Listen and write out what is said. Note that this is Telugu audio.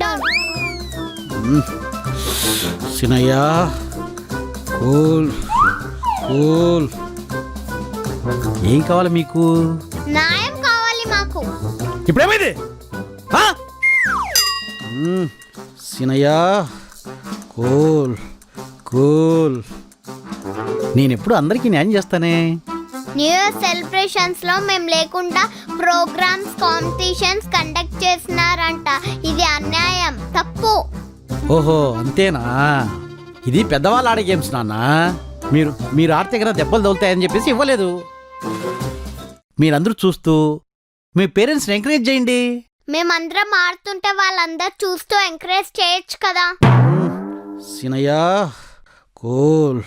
డౌన్. సినయ్య cool cool. ఏం కావాలి మీకు? న్యాయం కావాలి మాకు. ఇప్పుడేమైంది? సినయ్య కూల్ కూల్. నేనెప్పుడు అందరికీ న్యాయం చేస్తానే. న్యూ ఇయర్ సెలబ్రేషన్స్ లో మేము లేకుండా ప్రోగ్రామ్స్ కాంపిటీషన్స్ కండక్ట్ చేస్తున్నారంట. ఇది అన్యాయం, తప్పు. ఓహో అంతేనా? ఇది పెద్దవాళ్ళు ఆడే గేమ్స్ నాన్న. మీరు ఆడితే కదా దెబ్బలు తగులుతాయని చెప్పేసి ఇవ్వలేదు. మీరందరూ చూస్తూ మీ పేరెంట్స్ని ఎంకరేజ్ చేయండి. మేమందరం ఆడుతుంటే వాళ్ళందరూ చూస్తూ ఎంకరేజ్ చేయొచ్చు కదా. సినయ్య కూల్.